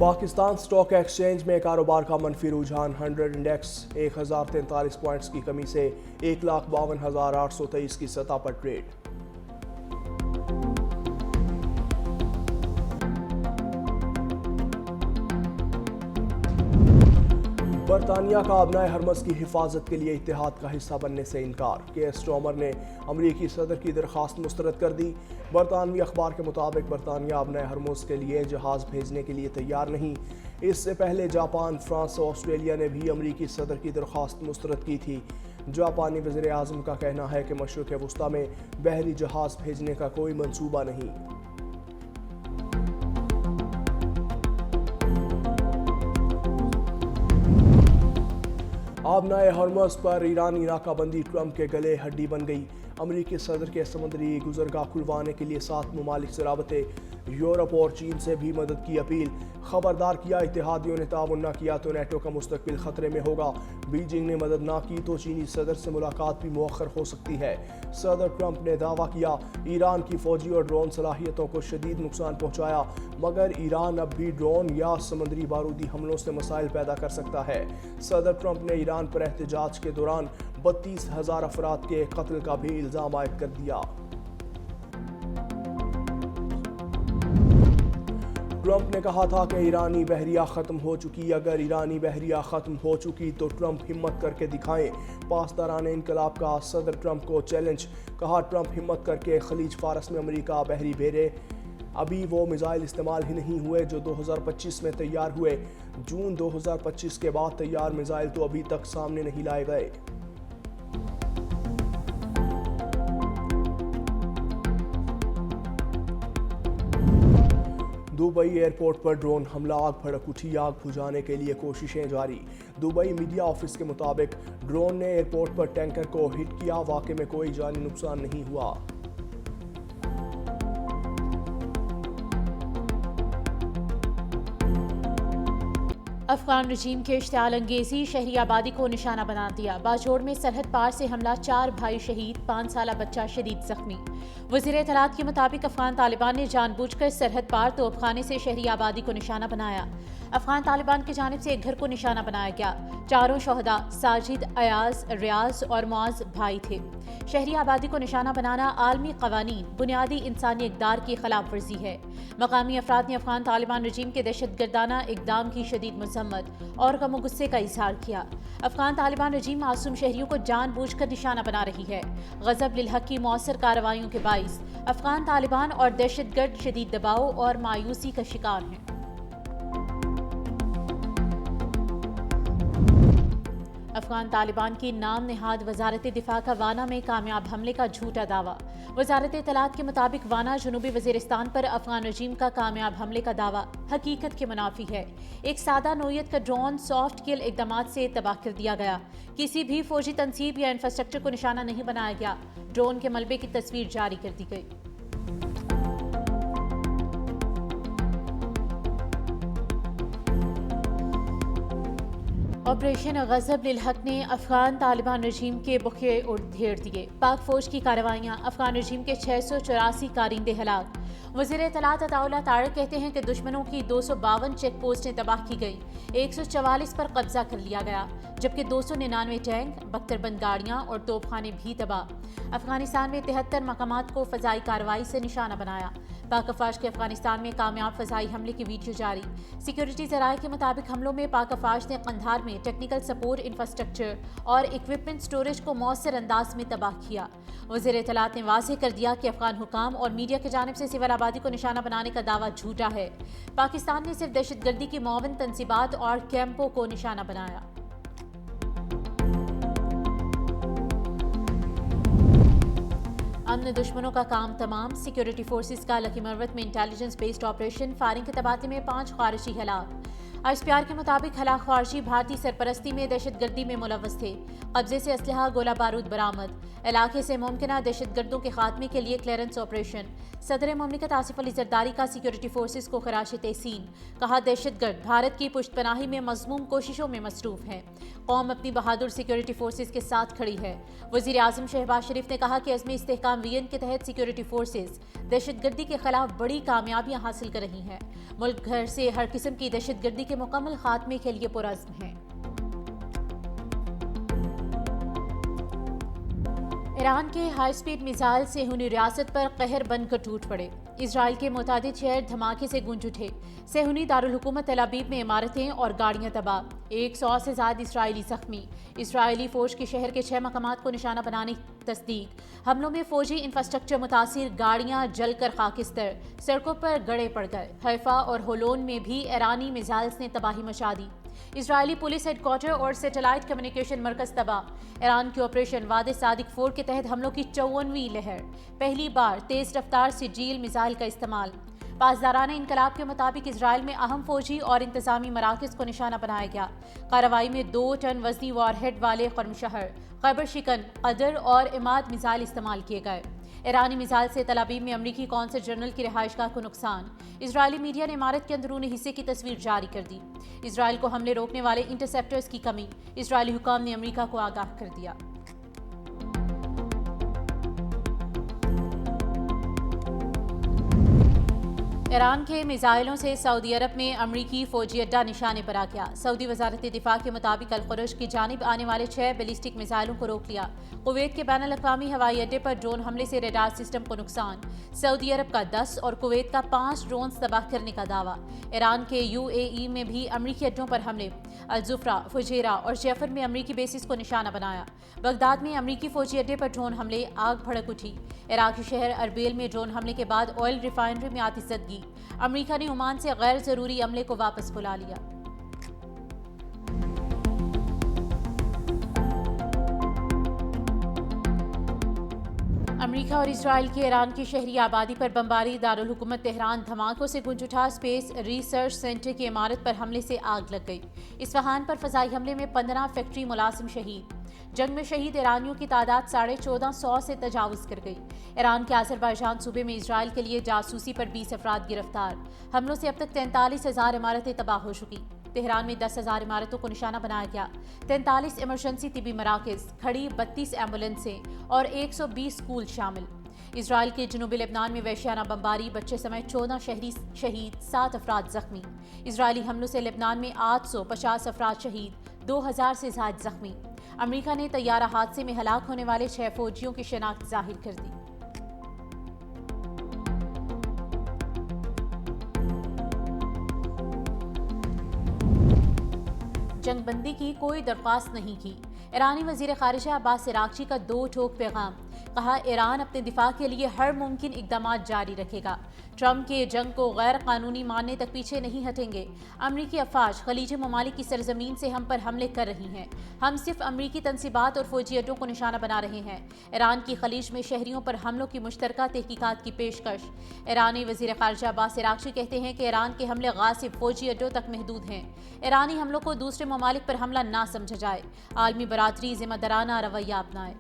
Pakistan stock exchange میں کاروبار کا منفی رجحان 100 انڈیکس 1043 پوائنٹس کی کمی سے 1,52,823 کی سطح پر ٹریڈ۔ برطانیہ کا ابنائے ہرمز کی حفاظت کے لیے اتحاد کا حصہ بننے سے انکار۔ کے اسٹارمر نے امریکی صدر کی درخواست مسترد کر دی۔ برطانوی اخبار کے مطابق برطانیہ ابنائے ہرمز کے لیے جہاز بھیجنے کے لیے تیار نہیں۔ اس سے پہلے جاپان، فرانس اور آسٹریلیا نے بھی امریکی صدر کی درخواست مسترد کی تھی۔ جاپانی وزیر اعظم کا کہنا ہے کہ مشرق وسطیٰ میں بحری جہاز بھیجنے کا کوئی منصوبہ نہیں۔ آبنائے ہرمز پر ایرانی ناکہ بندی ٹرمپ کے گلے ہڈی بن گئی۔ امریکی صدر کے سمندری گزرگاہ کھلوانے کے لیے 7 ممالک سے رابطے، یورپ اور چین سے بھی مدد کی اپیل۔ خبردار کیا اتحادیوں نے تعاون نہ کیا تو نیٹو کا مستقبل خطرے میں ہوگا۔ بیجنگ نے مدد نہ کی تو چینی صدر سے ملاقات بھی مؤخر ہو سکتی ہے۔ صدر ٹرمپ نے دعویٰ کیا ایران کی فوجی اور ڈرون صلاحیتوں کو شدید نقصان پہنچایا، مگر ایران اب بھی ڈرون یا سمندری بارودی حملوں سے مسائل پیدا کر سکتا ہے۔ صدر ٹرمپ نے ایران پر احتجاج کے دوران 32,000 افراد کے قتل کا بھی الزام عائد کر دیا۔ ٹرمپ نے کہا تھا کہ ایرانی بحریہ ختم ہو چکی۔ اگر ایرانی بحریہ ختم ہو چکی تو ٹرمپ ہمت کر کے دکھائیں۔ پاسداران انقلاب کا صدر ٹرمپ کو چیلنج۔ کہا ٹرمپ ہمت کر کے خلیج فارس میں امریکہ بحری بیڑے، ابھی وہ میزائل استعمال ہی نہیں ہوئے جو 2025 میں تیار ہوئے۔ جون 2025 کے بعد تیار میزائل تو ابھی تک سامنے نہیں لائے گئے۔ دبئی ایئرپورٹ پر ڈرون حملہ، آگ بھڑک اٹھی۔ آگ بجھانے کے لیے کوششیں جاری۔ دبئی میڈیا آفس کے مطابق ڈرون نے ایئرپورٹ پر ٹینکر کو ہٹ کیا۔ واقعے میں کوئی جانی نقصان نہیں ہوا۔ افغان رجیم کے اشتعال انگیزی شہری آبادی کو نشانہ بنا دیا۔ باجوڑ میں سرحد پار سے حملہ، 4 بھائی شہید، 5 سالہ بچہ شدید زخمی۔ وزیر اطلاعات کے مطابق افغان طالبان نے جان بوجھ کر سرحد پار توپ خانے سے شہری آبادی کو نشانہ بنایا۔ افغان طالبان کی جانب سے ایک گھر کو نشانہ بنایا گیا۔ چاروں شہداء ساجد، ایاز، ریاض اور معاذ بھائی تھے۔ شہری آبادی کو نشانہ بنانا عالمی قوانین، بنیادی انسانی اقدار کی خلاف ورزی ہے۔ مقامی افراد نے افغان طالبان رجیم کے دہشت گردانہ اقدام کی شدید مذمت اور غم و غصے کا اظہار کیا۔ افغان طالبان رجیم معصوم شہریوں کو جان بوجھ کر نشانہ بنا رہی ہے۔ غضب للحق کی مؤثر کارروائیوں کے باعث افغان طالبان اور دہشت گرد شدید دباؤ اور مایوسی کا شکار ہیں۔ افغان طالبان کی نام نہاد وزارت دفاع کا وانا میں کامیاب حملے کا جھوٹا دعویٰ۔ وزارت اطلاعات کے مطابق وانا جنوبی وزیرستان پر افغان رجیم کا کامیاب حملے کا دعویٰ حقیقت کے منافی ہے۔ ایک سادہ نوعیت کا ڈرون سافٹ کل اقدامات سے تباہ کر دیا گیا۔ کسی بھی فوجی تنصیب یا انفراسٹرکچر کو نشانہ نہیں بنایا گیا۔ ڈرون کے ملبے کی تصویر جاری کر دی گئی۔ آپریشن غضب للحق نے افغان طالبان رجیم کے بخیے ادھیڑ دیے۔ پاک فوج کی کارروائیاں، افغان رجیم کے 684 کارندے ہلاک۔ وزیر اطلاعات عطا اللہ طارق کہتے ہیں کہ دشمنوں کی 252 چیک پوسٹیں تباہ کی گئی، 144 پر قبضہ کر لیا گیا، جبکہ 299 ٹینک، 72 بند گاڑیاں اور توپ خانے بھی تباہ۔ افغانستان میں 73 مقامات کو فضائی کارروائی سے نشانہ بنایا۔ پاک افواج کے افغانستان میں کامیاب فضائی حملے کی ویڈیو جاری۔ سیکیورٹی ذرائع کے مطابق حملوں میں پاک افواج نے قندھار میں ٹیکنیکل سپورٹ انفراسٹرکچر اور اکوپمنٹ سٹوریج کو مؤثر انداز میں تباہ کیا۔ وزیر اطلاعات نے واضح کر دیا کہ افغان حکام اور میڈیا کی جانب سے سول آبادی کو نشانہ بنانے کا دعویٰ جھوٹا ہے۔ پاکستان نے صرف دہشت گردی کی معاون تنصیبات اور کیمپوں کو نشانہ بنایا۔ امن دشمنوں کا کام تمام، سیکیورٹی فورسز کا لکی مروت میں انٹیلیجنس بیسڈ آپریشن، فائرنگ کے تباہی میں 5 خارجی ہلاک۔ ISPR के मुताबिक हलाक ख्वारजी भारतीय सरपरस्ती में दहशत गर्दी में मुलव्वस थे। कब्जे से असलहा गोला बारूद बरामद। इलाके से मुमकिना दहशत गर्दों के खात्मे के लिए क्लियरेंस ऑपरेशन। सदर मुमलिकत आसिफ अली जरदारी का सिक्योरिटी फोर्सेस को खराश तहसीन। कहा दहशत गर्द भारत की पुश्तपनाही में मज़मूम कोशिशों में मसरूफ हैं। कौम अपनी बहादुर सिक्योरिटी फोर्सेस के साथ खड़ी है। वज़ीर आज़म शहबाज शरीफ ने कहा कि अज़्म इस्तेहकाम वीएन के तहत सिक्योरिटी फोर्सेस दहशत गर्दी के खिलाफ बड़ी कामयाबियां हासिल कर रही हैं। मुल्क भर से हर किस्म की दहशत गर्दी के मुकम्मल खात्मे के लिए पुरअज़्म हैं। ईरान के हाई स्पीड मिसाइल से सेहूनी रियासत पर कहर बनकर टूट पड़े। इजराइल के मुतादिद शहर धमाके से गूंज उठे। सेहूनी दारुल हुकूमत तेल अवीव में इमारतें और गाड़ियां तबाह। 100 से ज्यादा इसराइली जख्मी। इसराइली फौज के शहर के 6 मकामात को निशाना बनाने की तस्दीक। हमलों में फौजी इंफ्रास्ट्रक्चर मुतासिर, गाड़ियां जलकर खाकिस्तर, सड़कों पर गड़े पड़ गए। हैफा और होलोन में भी ईरानी मिसाइल्स ने तबाही मचा दी। इजरायली पुलिस हेडक्वार्टर और सैटेलाइट कम्युनिकेशन मरकज तबाह। ईरान के ऑपरेशन वादे सादिक 4 के तहत हमलों की 54वीं लहर। पहली बार तेज रफ्तार सिजील मिसाइल का इस्तेमाल। पासदाराना इनकलाब के मुताबिक इजराइल में अहम फौजी और इंतजामी मराकज को निशाना बनाया गया। कार्रवाई में 2 टन वजनी वारहेड वाले खर्मशहर, खैबर शिकन, कदर और इमाद मिसाइल इस्तेमाल किए गए। ईरानी मिसाइल से तल अवीव में अमरीकी कौंसल जनरल की रिहाइशगाह को नुकसान। इजरायली मीडिया ने इमारत के अंदरूनी हिस्से की तस्वीर जारी कर दी। इजराइल को हमले रोकने वाले इंटरसेप्टर्स की कमी। इजरायली हुकाम ने अमरीका को आगाह कर दिया। ईरान के मिसाइलों से सऊदी अरब में अमरीकी फौजी अड्डा निशाने पर आ गया। सऊदी वजारत दिफा के मुताबिक अल-खुरश की जानिब आने वाले 6 बैलिस्टिक मिसाइलों को रोक लिया। कुवैत के बैनुल-अक़वामी हवाई अड्डे पर ड्रोन हमले से रडार सिस्टम को नुकसान। सऊदी अरब का 10 और कुवैत का 5 ड्रोन तबाह करने का दावा। ईरान के UAE में भी अमरीकी अड्डों पर हमले। अल-जुफ्रा, फुजैरा और जैफर में अमरीकी बेसिस को निशाना बनाया। बगदाद में अमरीकी फौजी अड्डे पर ड्रोन हमले, आग भड़क उठी। इराकी शहर अरबेल में ड्रोन हमले के बाद ऑयल रिफाइनरी में आतिशबाजी। अमरीका ने ओमान से गैर जरूरी अमले को वापस बुला लिया। अमरीका और इजराइल की ईरान की शहरी आबादी पर बमबारी। दारुल हुकूमत तेहरान धमाकों से गूंज उठा। स्पेस रिसर्च सेंटर की इमारत पर हमले से आग लग गई। इस्फहान पर फजाई हमले में 15 फैक्ट्री मुलाजिम शहीद। जंग में शहीद ईरानियों की तादाद 1450 से तजावुज कर गई। ईरान के आज़रबाईजान सूबे में इजराइल के लिए जासूसी पर 20 अफराद गिरफ्तार। हमलों से अब तक 43,000 इमारतें तबाह हो चुकी। तेहरान में 10,000 इमारतों को निशाना बनाया गया। 43 इमरजेंसी तिबी मराकज़, खड़ी 32 एम्बुलेंसें और 120 स्कूल शामिल। इजराइल के जनूबी लेबनान में वहशियाना बमबारी, बच्चे समेत 14 शहरी शहीद, 7 अफराद जख्मी। इजरायली हमलों से लेबनान में 850 अफराद शहीद, 2000 से ज्यादा जख्मी। अमरीका ने तैयारा हादसे में हलाक होने वाले 6 फौजियों की शिनाख्त जाहिर कर दी। जंगबंदी की कोई दरख्वास्त नहीं की। ईरानी वज़ीर ख़ारिजा अब्बास अराग़ची का 2 टोक पैगाम। कहा ईरान अपने दिफा के लिए हर मुमकिन इक़दाम जारी रखेगा। ट्रंप के जंग को गैर कानूनी मानने तक पीछे नहीं हटेंगे। अमरीकी अफवाज खलीजी ममालिक की सरजमीन से हम पर हमले कर रही हैं। हम सिर्फ अमरीकी तनसीबात और फौजी अड्डों को निशाना बना रहे हैं। ईरान की खलीज में शहरियों पर हमलों की मुश्तरका तहकीकात की पेशकश। ईरानी वज़ीर ख़ारिजा अब्बास अराग़ची कहते हैं कि ईरान के हमले गासिब फौजी अड्डों तक महदूद हैं। ईरानी हमलों को दूसरे ममालिक पर हमला ना समझा जाए। आलमी बरादरी ज़िम्मेदाराना रवैया अपनाए।